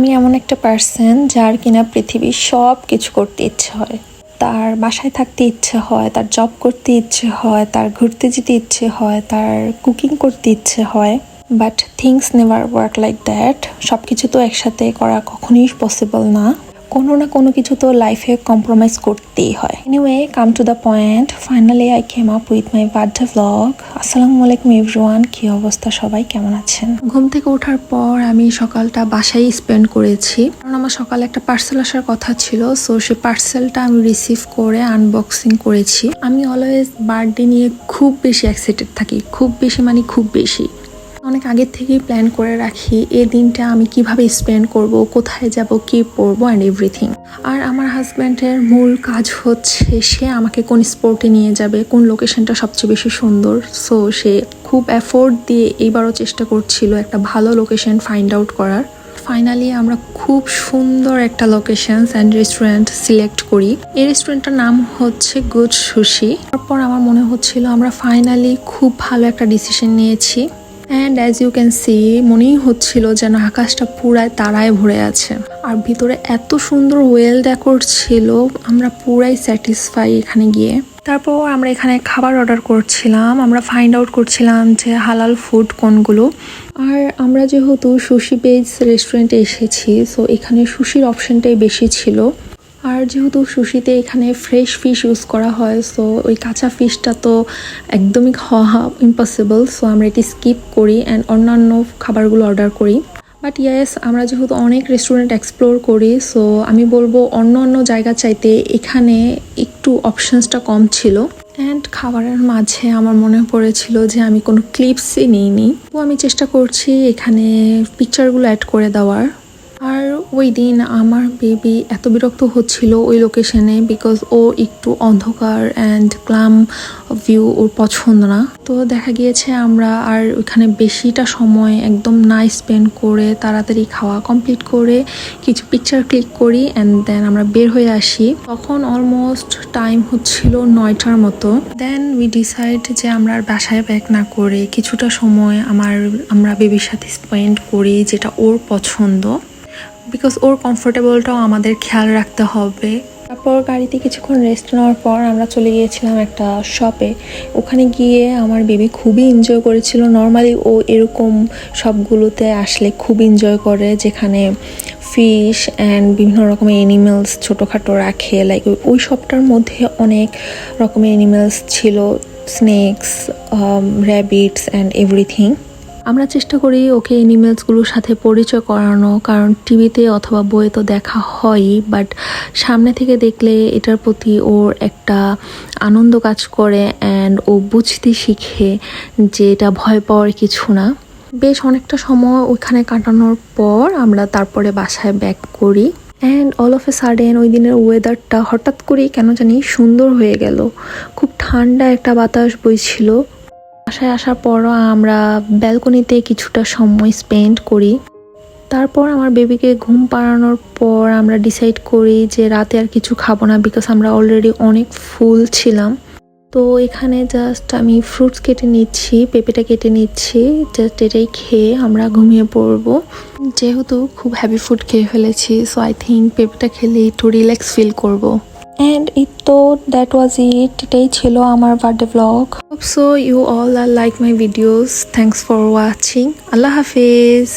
আমি এমন একটা পার্সন যার কিনা পৃথিবীর সব কিছু করতে ইচ্ছে হয়। তার বাসায় থাকতে ইচ্ছে হয়, তার জব করতে ইচ্ছে হয়, তার ঘুরতে যেতে ইচ্ছে হয়, তার কুকিং করতে ইচ্ছে হয়, but things never work like that. সব কিছু তো একসাথে করা কখনোই পসিবল না। কোনো না কোনো কিছু তো লাইফে কম্প্রোমাইজ করতেই হয়। Anyway, come to the point, finally I came up with my birthday vlog. আসসালামু আলাইকুম এভরিওয়ান, কি অবস্থা, সবাই কেমন আছেন? ঘুম থেকে ওঠার পর আমি সকালটা বাসায় স্পেন্ড করেছি, কারণ আমার সকালে একটা পার্সেল আসার কথা ছিল। সো সেই পার্সেলটা আমি রিসিভ করে আনবক্সিং করেছি। আমি অলওয়েজ বার্থডে নিয়ে খুব বেশি এক্সাইটেড থাকি, খুব বেশি মানে খুব বেশি। অনেক আগের থেকেই প্ল্যান করে রাখি এই দিনটা আমি কিভাবে স্পেন্ড করব, কোথায় যাব, কি পরবো অ্যান্ড এভরিথিং। আর আমার হাজব্যান্ডের মূল কাজ হচ্ছে সে আমাকে কোন স্পোর্টে নিয়ে যাবে, কোন লোকেশনটা সবচেয়ে বেশি সুন্দর। সো সে খুব এফোর্ট দিয়ে এইবারও চেষ্টা করছিল একটা ভালো লোকেশন ফাইন্ড আউট করার। ফাইনালি আমরা খুব সুন্দর একটা লোকেশনস অ্যান্ড রেস্টুরেন্ট সিলেক্ট করি। এই রেস্টুরেন্টটার নাম হচ্ছে গুড সুশি। তারপর আমার মনে হচ্ছিল আমরা ফাইনালি খুব ভালো একটা ডিসিশন নিয়েছি। And as you can see, মনেই হচ্ছিল যেন আকাশটা পুরাই তারায় ভরে আছে, আর ভিতরে এত সুন্দর ওয়েল ডেকোর ছিল, আমরা পুরাই স্যাটিসফাই এখানে গিয়ে। তারপর আমরা এখানে খাবার অর্ডার করছিলাম, আমরা ফাইন্ড আউট করছিলাম যে হালাল ফুড কোনগুলো। আর আমরা যেহেতু সুশি বেজ রেস্টুরেন্টে এসেছি, সো এখানে সুশির অপশনটাই বেশি ছিল। আর যেহেতু সুশিতে এখানে ফ্রেশ ফিশ ইউজ করা হয়, সো ওই কাঁচা ফিশটা তো একদমই খাওয়া ইম্পসিবল। সো আমরা এটি স্কিপ করি অ্যান্ড অন্যান্য খাবারগুলো অর্ডার করি। বাট ইয়েস, আমরা যেহেতু অনেক রেস্টুরেন্ট এক্সপ্লোর করি, সো আমি বলবো অন্য অন্য জায়গা চাইতে এখানে একটু অপশনসটা কম ছিল। অ্যান্ড খাবারের মাঝে আমার মনে পড়েছিল যে আমি কোনো ক্লিপসই নিইনি, তো আমি চেষ্টা করছি এখানে পিকচারগুলো অ্যাড করে দেওয়ার। আর ওই দিন আমার বেবি এত বিরক্ত হচ্ছিল ওই লোকেশনে, বিকজ ও একটু অন্ধকার অ্যান্ড গ্লাম ভিউ ওর পছন্দ না। তো দেখা গিয়েছে আমরা আর ওইখানে বেশিটা সময় একদম না স্পেন্ড করে তাড়াতাড়ি খাওয়া কমপ্লিট করে কিছু পিকচার ক্লিক করি অ্যান্ড দেন আমরা বের হয়ে আসি। তখন অলমোস্ট টাইম হচ্ছিল 9টার মতো। দেন উই ডিসাইড যে আমরা আর বাসায় ব্যাক না করে কিছুটা সময় আমরা বেবির সাথে স্পেন্ড করি, যেটা ওর পছন্দ, বিকজ ওর কমফোর্টেবলটাও আমাদের খেয়াল রাখতে হবে। তারপর গাড়িতে কিছুক্ষণ রেস্ট নেওয়ার পর আমরা চলে গিয়েছিলাম একটা শপে। ওখানে গিয়ে আমার বেবি খুবই এনজয় করেছিল। নর্মালি ও এরকম সবগুলোতে আসলে খুব এনজয় করে, যেখানে ফিশ অ্যান্ড বিভিন্ন রকমের অ্যানিমেলস ছোটোখাটো রাখে। লাইক ওই শপটার মধ্যে অনেক রকমের অ্যানিমেলস ছিল, স্নেকস, র্যাবিটস অ্যান্ড এভরিথিং। আমরা চেষ্টা করি ওকে অ্যানিমেলসগুলোর সাথে পরিচয় করানো, কারণ টিভিতে অথবা বইয়ে তো দেখা হয়ই, বাট সামনে থেকে দেখলে এটার প্রতি ওর একটা আনন্দ কাজ করে অ্যান্ড ও বুঝতে শিখে যে এটা ভয় পাওয়ার কিছু না। বেশ অনেকটা সময় ওইখানে কাটানোর পর আমরা তারপরে বাসায় ব্যাক করি। And all of a sudden ওই দিনের ওয়েদারটা হঠাৎ করেই কেন জানি সুন্দর হয়ে গেল। খুব ঠান্ডা একটা বাতাস বইছিল। বাসায় আসার পরও আমরা ব্যালকনিতে কিছুটা সময় স্পেন্ড করি। তারপর আমার বেবিকে ঘুম পাড়ানোর পর আমরা ডিসাইড করি যে রাতে আর কিছু খাবো না, বিকজ আমরা অলরেডি অনেক ফুল ছিলাম। তো এখানে জাস্ট আমি ফ্রুটস কেটে নিচ্ছি, পেঁপেটা কেটে নিচ্ছি, জাস্ট এটাই খেয়ে আমরা ঘুমিয়ে পড়বো। যেহেতু খুব হ্যাভি ফুড খেয়ে ফেলেছি, সো আই থিঙ্ক পেঁপেটা খেলে একটু রিল্যাক্স ফিল করবো। And that was it. এটাই ছিল আমার birthday blog. So you all are like my videos. Thanks for watching. আল্লাহ হাফিজ।